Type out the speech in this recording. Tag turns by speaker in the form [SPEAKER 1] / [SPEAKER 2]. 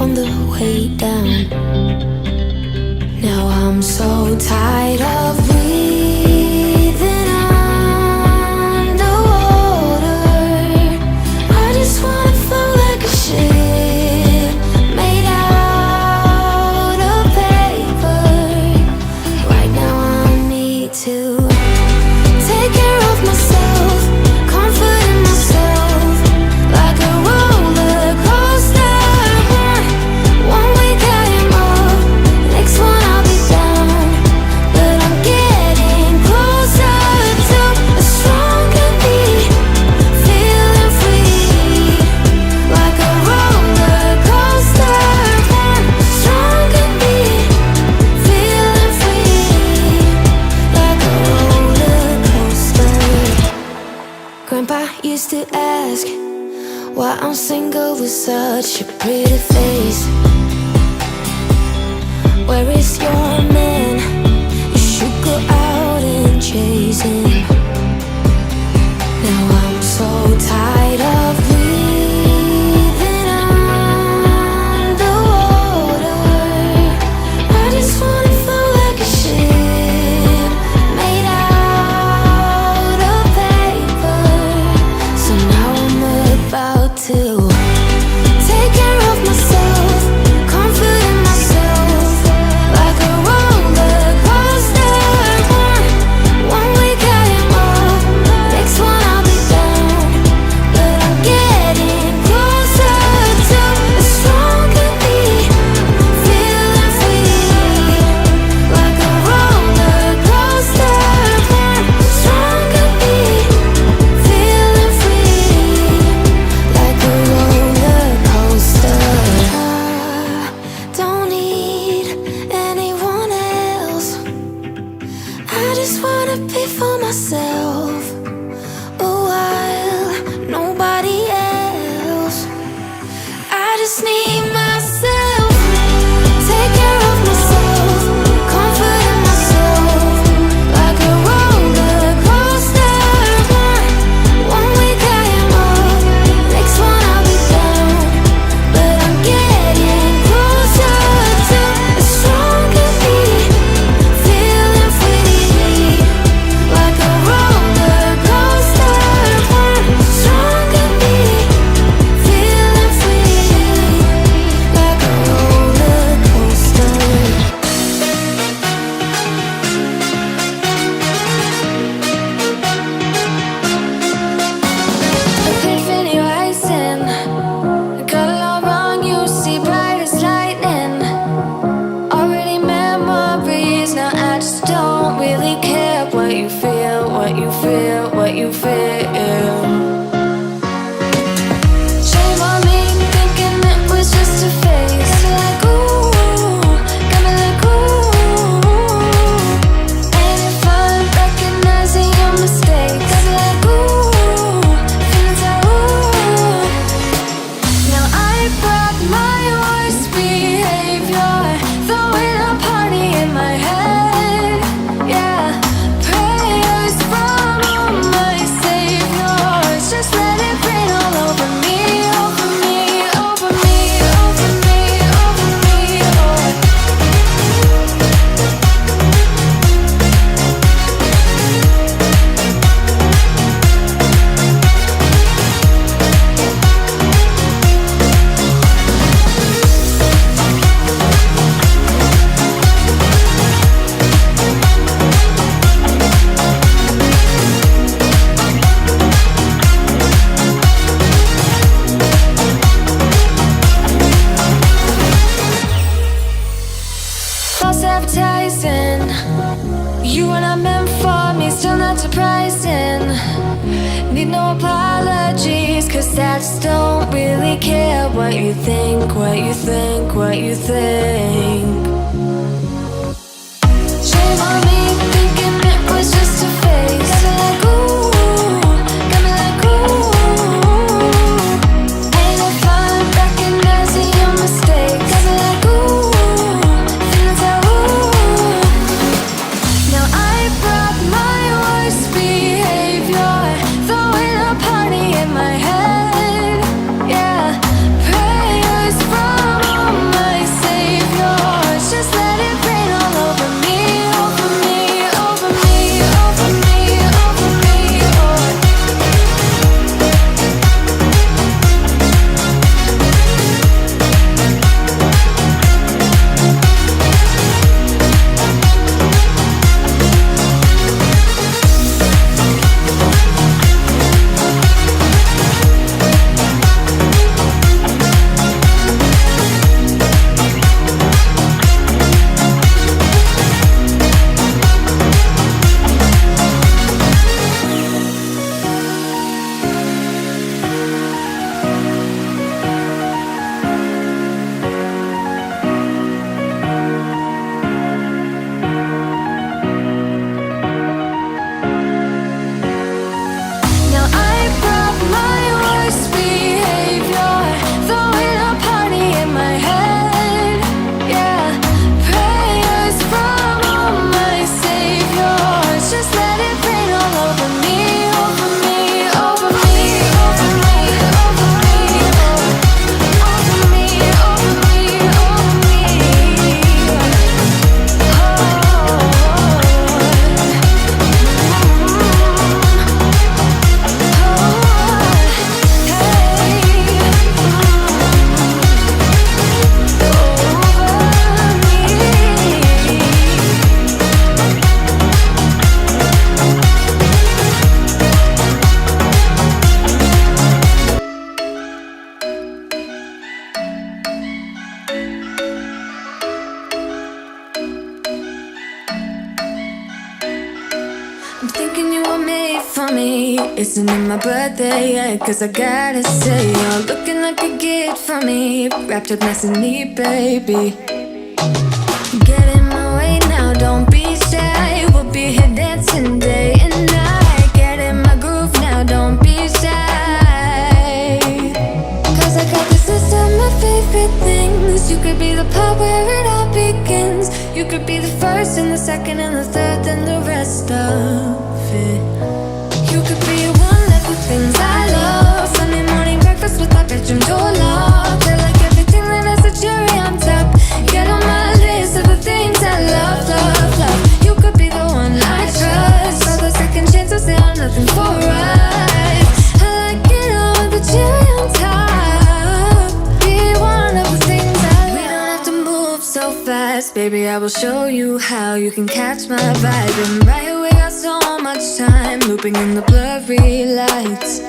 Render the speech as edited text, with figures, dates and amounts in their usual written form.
[SPEAKER 1] on the way down. Now I'm so tired of breathing underwater. I just wanna float like a ship made out of paper. Right now I need to take care of myself, comforting myself like a roller coaster. One week I am up, next one I'll be down. But I'm getting closer to a stronger me, feeling free like a roller coaster. One stronger me, feeling free like a roller coaster. Grandpa used to ask why I'm single with such a pretty face. Where is your man? You should go out and chase him. Now I'm so tired of breathing underwater. I just wanna float like a ship made out of paper. So now I'm about to take care of myself, comforting myself like a roller coaster. One week I am up, next one I'll be down. But I'm getting closer to a stronger me, feeling free like a roller coaster. One stronger me, feeling free like a roller coaster. I don't need anyone else. I just wanna be for myself a while, nobody else. I just need myself, take care of myself, comforting myself like a roller coaster. One week I am up, next one I'll be down. But I'm getting closer to a stronger me, feeling free like a roller coaster. One stronger me, feeling free like a roller coaster. Epiphany rising, got it all wrong, you see bright as lightning. Already memories, now I just don't really care what you feel, what you feel, what you feel. Shame on me, thinking it was just a phase. Got me like ooh, got me like ooh. Ain't it fun recognizing your mistakes? Got me like ooh, feeling so ooh. Now I brought my worst behavior, throwing a party in my head. Yeah, prayers from all my saviors. Just let it rain all over me, over me, over me, over me, over me. False advertising, you were not meant for me, still not surprising. Need no apologies, cause I just don't really care what you think, what you think, what you think. Shame on me, thinking it was just a phase. Got me like ooh, got me like ooh. Ain't it fun recognizing your mistakes? Got me like ooh, feeling so ooh. Now I brought my worst behavior, throwing a party in my head. Yeah, prayers from all thinking you were made for me. Isn't it my birthday yet? Cause I gotta say, you're looking like a gift for me, wrapped up nice and neat, baby. Get in my way now, don't be shy. We'll be here dancing day and night. Get in my groove now, don't be shy. Cause I got this list of my favorite things. You could be the part where it all begins. You could be the first and the second and the third and the rest of it. You could be one of the things I love. Sunday morning breakfast with my bedroom door locked. I like everything that has a cherry on top. Get on my list of the things I love, love, love. You could be the one I trust. All the second chances, they are nothing for us. I like it all with the cherry on top. Be one of the things I love. We don't have to move so fast, baby, I will show you how you can catch my vibe. And right away, got so much time, looping in the blurry lights.